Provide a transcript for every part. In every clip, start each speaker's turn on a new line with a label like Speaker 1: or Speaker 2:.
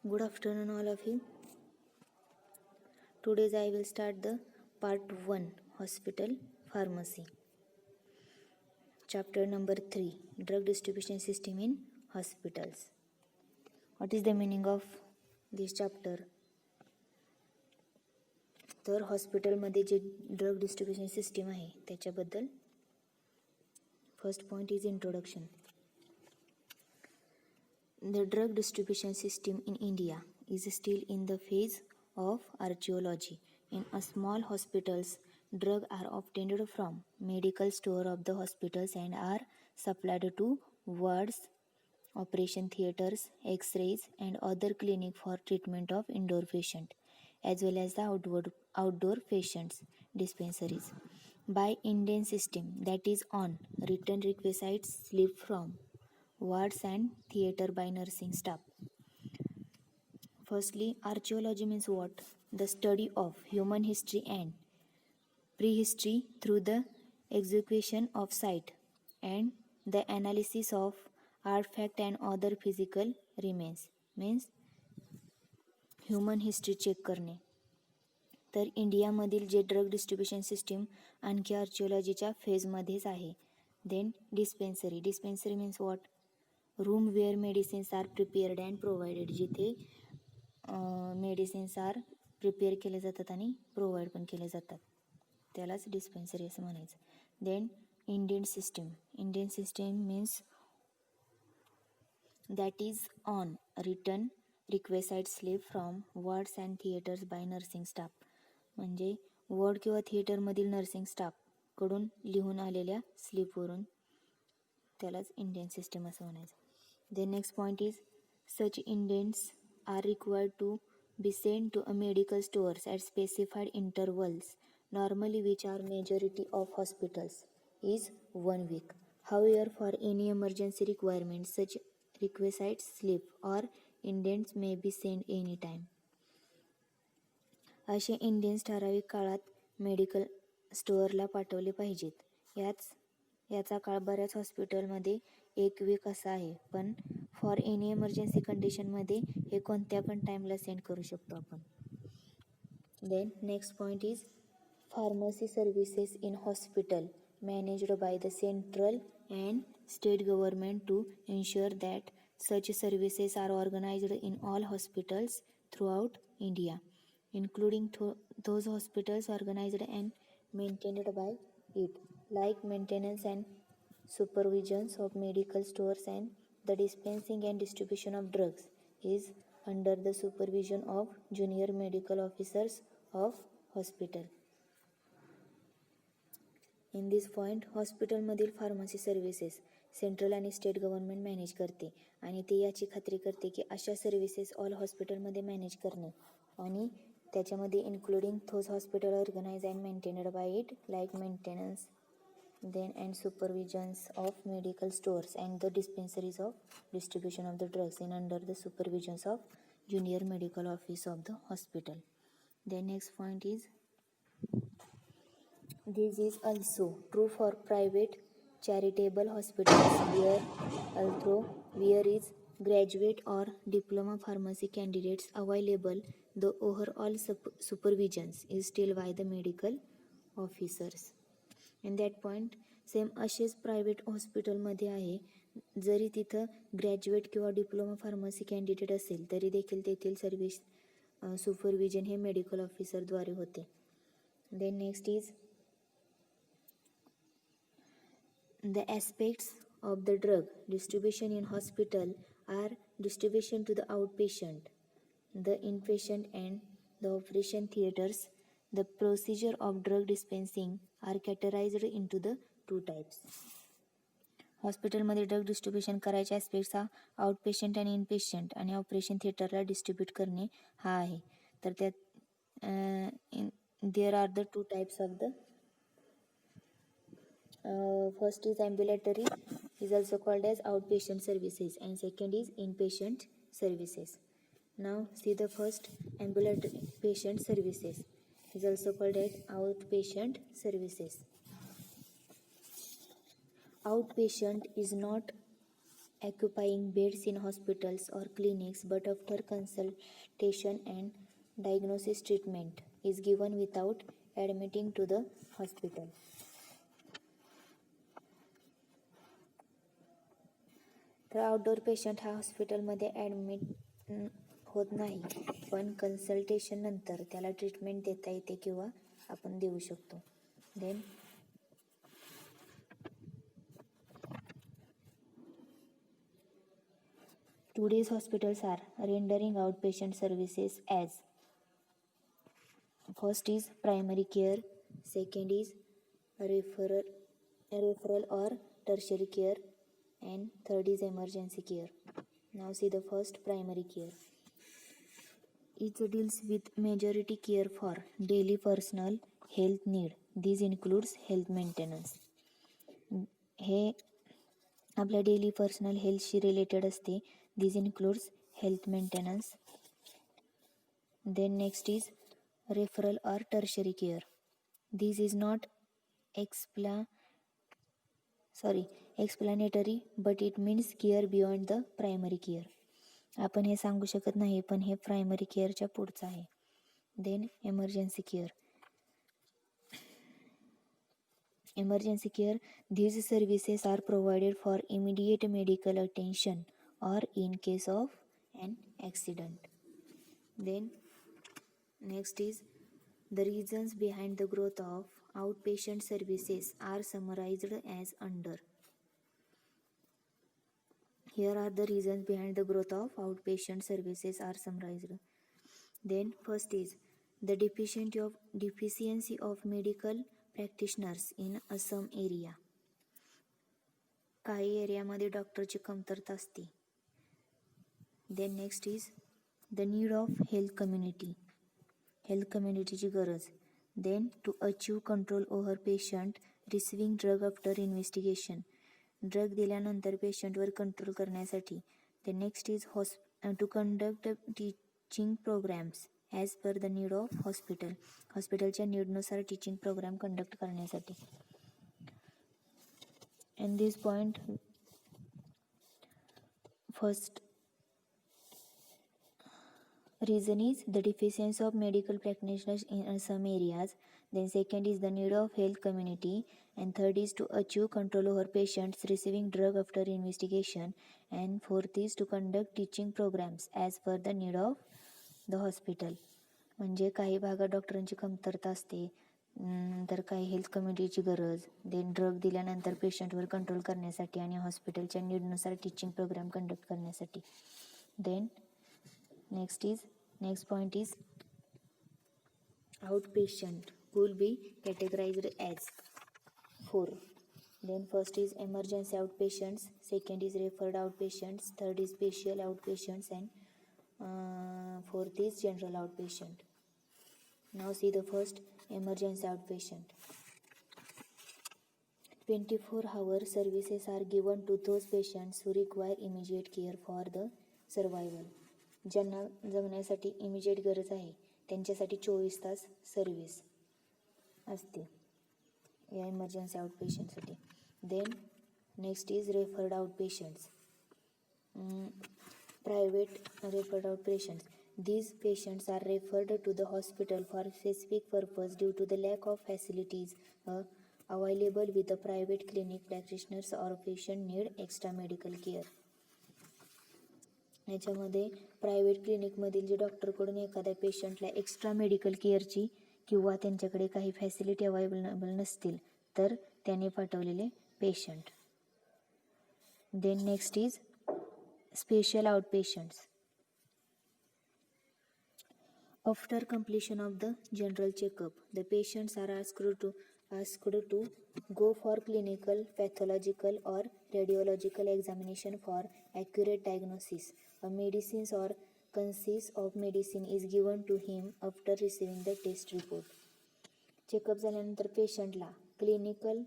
Speaker 1: Good afternoon, all of you. Today I will start the part 1 Hospital Pharmacy. Chapter number 3 Drug Distribution System in Hospitals. What is the meaning of this chapter? तर हॉस्पिटलमध्ये जे drug distribution system आहे त्याच्याबद्दल first point is introduction. The drug distribution system in India is still in the phase of archaeology. In a small hospitals, drugs are obtained from medical store of the hospitals and are supplied to wards, operation theaters, X-rays, and other clinic for treatment of indoor patient, as well as the outdoor patients dispensaries. By Indian system, that is on written requisites slip from wards and theater by nursing staff. Firstly, archaeology means what? The study of human history and prehistory through the excavation of site and the analysis of artifact and other physical remains. Means human history check करणे. तर इंडियामधील जे drug distribution system आणखी आर्चिओलॉजीच्या फेजमध्येच आहे. Then dispensary means what? Room where medicines are prepared and provided, जिथे medicines are prepare केले जातात आणि प्रोव्हाइड पण केले जातात, त्यालाच डिस्पेन्सरी असं म्हणायचं. Then Indian system means that is on return requisite slip from wards and theatres by nursing staff, म्हणजे वॉर्ड किंवा थिएटरमधील नर्सिंग स्टाफकडून लिहून आलेल्या स्लिपवरून, त्यालाच इंडियन सिस्टीम असं म्हणायचं. The next point is such indents are required to be sent to a medical stores at specified intervals, normally which are majority of hospitals is 1 week. However, for any emergency requirement, such requisite slip or indents may be sent anytime. असे Indians ठराविक काळात medical स्टोअरला पाठवले पाहिजेत. याचा काळ बऱ्याच हॉस्पिटलमध्ये 1 weak असा आहे, पण फॉर एनी इमर्जन्सी कंडिशनमध्ये हे कोणत्या पण टाईमला सेंड करू शकतो आपण. Then next point is pharmacy services in hospital managed by the central and state government to insure that such services are organised in all hospitals throughout India, including those hospitals organized and maintained by it, like maintenance and supervisions of medical stores and the dispensing and distribution of drugs is under the supervision of junior medical officers of hospital. In this point, हॉस्पिटलमधील pharmacy services central आणि state government manage करते आणि ते याची खात्री करते की अशा सर्व्हिसेस ऑल हॉस्पिटलमध्ये मॅनेज करणे, आणि त्याच्यामध्ये including those hospital organise and maintained by it, like maintenance then and supervisions of medical stores and the dispensaries of distribution of the drugs in under the supervisions of junior medical office of the hospital. The next point is this is also true for private charitable hospitals where although there is graduate or diploma pharmacy candidates available, the overall supervisions is still by the medical officers. In that point same असेच private हॉस्पिटलमध्ये आहे, जरी तिथं graduate किंवा diploma pharmacy candidate असेल तरी देखील तेथील सर्व्हिस सुपरविजन हे मेडिकल ऑफिसरद्वारे होते. Then next is the aspects of the drug distribution in hospital are distribution to the outpatient, the inpatient and the operation theatres. The procedure of drug dispensing are categorized into the 2 types. हॉस्पिटलमध्ये drug distribution करायचे aspects हा out patient आणि inpatient आणि operation थिएटरला distribute करणे हा आहे. तर त्यात there are the 2 types of the first is ambulatory is also called as out patient services and second is inpatient services. Now see the first ambulatory patient services is also called as outpatient services. Outpatient is not occupying beds in hospitals or clinics, but after consultation and diagnosis, treatment is given without admitting to the hospital. तर outdoor patient हा हॉस्पिटलमध्ये admit होत नाही, पण consultation नंतर त्याला treatment देता येते किंवा आपण देऊ शकतो. Then today's hospitals are rendering outpatient services as first is primary care, second is referral or tertiary care, and third is emergency care. Now see the first, primary care. It deals with majority care for daily personal health need. This includes health maintenance. हे आपल्या daily personal हेल्थशी related असते. This includes health maintenance. Then next is referral or tertiary care. This is not explanatory but it means care beyond the primary care. आपण हे सांगू शकत नाही, पण हे प्रायमरी केअरच्या पुढचं आहे. Then emergency care. Emergency care, these services are provided for immediate medical attention or in case of an accident. Then next is the reasons behind the growth of outpatient services are summarized as under. Here are the reasons behind the growth of outpatient services are summarized. Then first is the deficiency of medical practitioners in some area. काही एरियामध्ये डॉक्टरची कमतरता असते. Then next is the need of health कम्युनिटीची गरज. Then to achieve control over patient receiving drug after investigation. Drug दिल्यानंतर पेशंटवर control करण्यासाठी. Then next is to conduct teaching programs as per the need of hospital. हॉस्पिटलच्या नीडनुसार teaching programme conduct करण्यासाठी. In this point first reason is the deficiency of medical practitioners in some areas. Then second is the need of health community, and third is to achieve control over patients receiving drug after investigation, and fourth is to conduct teaching programs as per the need of the hospital. म्हणजे काही भागात डॉक्टरांची कमतरता असते, तर काही health कम्युनिटीची गरज. देन ड्रग दिल्यानंतर पेशंटवर कंट्रोल करण्यासाठी आणि हॉस्पिटलच्या नीडनुसार टीचिंग प्रोग्राम कंडक्ट करण्यासाठी. Then next point is outpatient will be categorized as 4. Then first is emergency outpatients, second is referred outpatients, third is special outpatients, and fourth is general outpatient. Now see the first, emergency outpatient. 24-hour services are given to those patients who require immediate care for the survival. ज्यांना जगण्यासाठी immediate गरज आहे त्यांच्यासाठी 24 तास service असते या emergency आउटपेशंटसाठी. Then next is referred outpatients, private referred outpatients. These patients are referred to the hospital for specific purpose due to the lack of facilities available with the private clinic practitioners or patient need extra medical care. याच्यामध्ये private क्लिनिकमधील जे डॉक्टरकडून एखाद्या पेशंटला extra medical केअरची किंवा त्यांच्याकडे काही facility available नसतील तर त्याने पाठवलेले patient. Then next is special outpatients. After completion of the general checkup, the patients are asked to go for clinical, pathological or radiological examination for accurate diagnosis. A medicine or consist of medicine is given to him after receiving the test report. Checkup झाल्यानंतर पेशंटला clinical,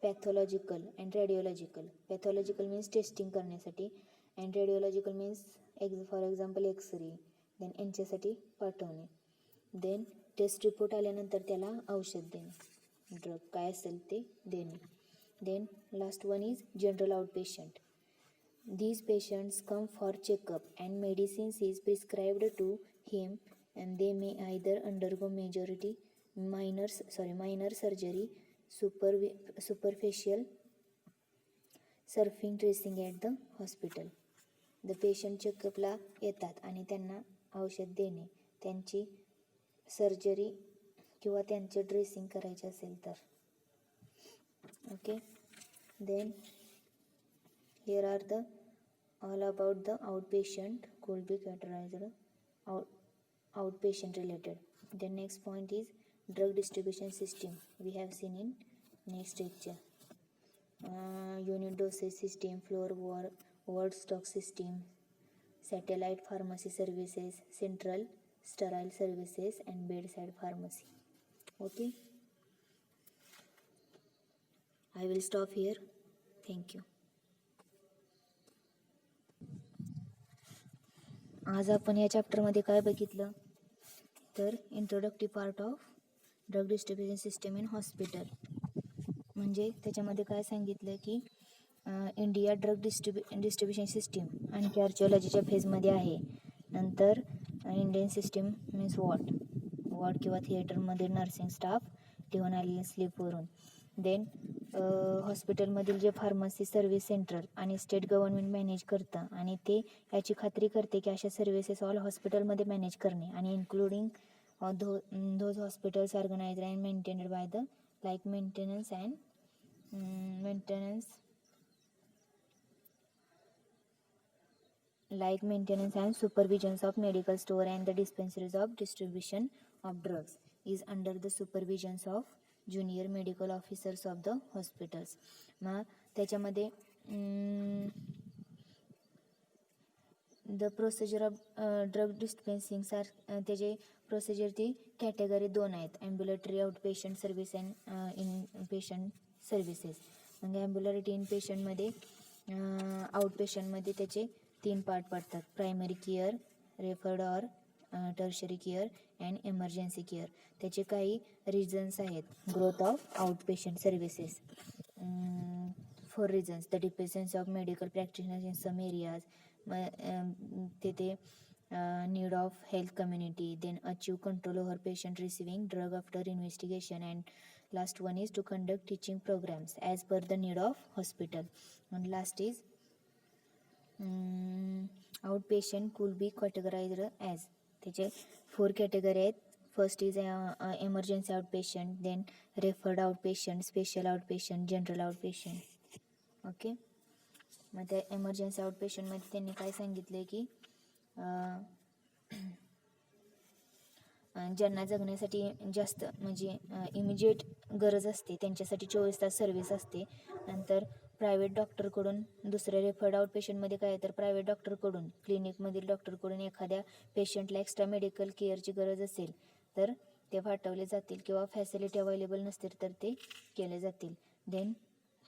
Speaker 1: pathological and radiological. Pathological means testing करण्यासाठी and radiological means for example X ray, then यांच्यासाठी पाठवणे. Then taste report आल्यानंतर त्याला औषध देणे, drug काय असेल ते देणे. Then last one is general outpatient. These patients come for checkup and medicines is prescribed to him, and they may either undergo minor surgery, superficial surfing dressing at the hospital. The patient चेकअपला येतात आणि त्यांना औषध देणे, त्यांची surgery किंवा त्यांचे dressing करायचे असेल तर. Okay, then here are the all about the outpatient could be categorized outpatient related. The next point is drug distribution system. We have seen in next lecture. Unit dosage system, floor ward stock system, satellite pharmacy services, central sterile services, and bedside pharmacy. Okay, I will stop here. Thank you. आज आपण या चॅप्टरमध्ये काय बघितलं तर introductive part of drug distribution system in hospital. म्हणजे त्याच्यामध्ये काय सांगितलं की इंडिया ड्रग डिस्ट्रीब्युशन सिस्टीम आणि आर्किओलॉजीच्या फेजमध्ये आहे. नंतर इंडियन सिस्टीम मीन्स वॉर्ड किंवा थिएटरमध्ये नर्सिंग स्टाफ लिहून आलेले स्लीपवरून. देन हॉस्पिटलमधील जे फार्मसी सर्व्हिस सेंटर आणि स्टेट गव्हर्नमेंट मॅनेज करतं आणि ते याची खात्री करते की अशा सर्व्हिसेस ऑल हॉस्पिटलमध्ये मॅनेज करणे आणि including those hospitals organized and maintained by the maintenance and supervisions of medical store and the dispensaries of distribution of drugs is under the supervisions of junior medical officers of the hospitals. मग त्याच्यामध्ये the procedure of drug dispensing त्याचे procedure ती category 2 आहेत, ambulatory outpatient service and in patient services. म्हणजे ambulatory in पेशंटमध्ये आउटपेशंटमध्ये त्याचे 3 part पडतात, primary care, referred or tertiary care and emergency care. त्याचे काही रिझन्स आहेत. Growth of outpatient services, 4 reasons. The dependence of medical practitioners in some areas, तिथे need of health community. Then achieve control over patient receiving drug after investigation. And last one is to conduct teaching programs as per the need of hospital. And last is outpatient could be categorized as. त्याचे 4 category आहेत. First is emergency outpatient, then referred outpatient, special outpatient, general outpatient. Okay, मग त्या emergency आउटपेशंटमध्ये त्यांनी काय सांगितले की ज्यांना जगण्यासाठी जास्त म्हणजे इमिजिएट गरज असते त्यांच्यासाठी 24 तास सर्व्हिस असते. नंतर प्रायव्हेट डॉक्टरकडून दुसऱ्या रेफर्ड आउटपेशंटमध्ये काय तर प्रायव्हेट डॉक्टरकडून क्लिनिकमधील डॉक्टरकडून एखाद्या पेशंटला एक्स्ट्रा मेडिकल केअरची गरज असेल तर ते पाठवले जातील किंवा फॅसिलिटी अवेलेबल नसतील तर ते केले जातील. देन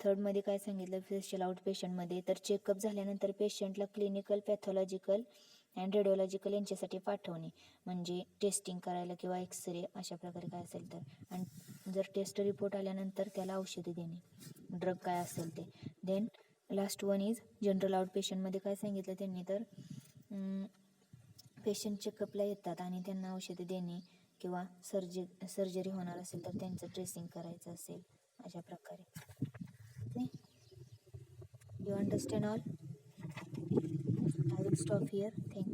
Speaker 1: थर्डमध्ये काय सांगितलं स्पेशल आउटपेशंटमध्ये तर चेकअप झाल्यानंतर पेशंटला क्लिनिकल, पॅथॉलॉजिकल अँड रेडिओलॉजिकल यांच्यासाठी पाठवणे, म्हणजे टेस्टिंग करायला किंवा एक्सरे अशा प्रकारे काय असेल तर. आणि जर टेस्ट रिपोर्ट आल्यानंतर त्याला औषधे देणे, ड्रग काय असेल ते. Then last one is general आउटपेशंटमध्ये काय सांगितलं त्यांनी तर पेशंट चेकअपला येतात आणि त्यांना औषधे देणे किंवा सर्जरी होणार असेल तर त्यांचं ड्रेसिंग करायचं असेल अशा प्रकारे. Okay, you understand all? I will stop here. Thank you.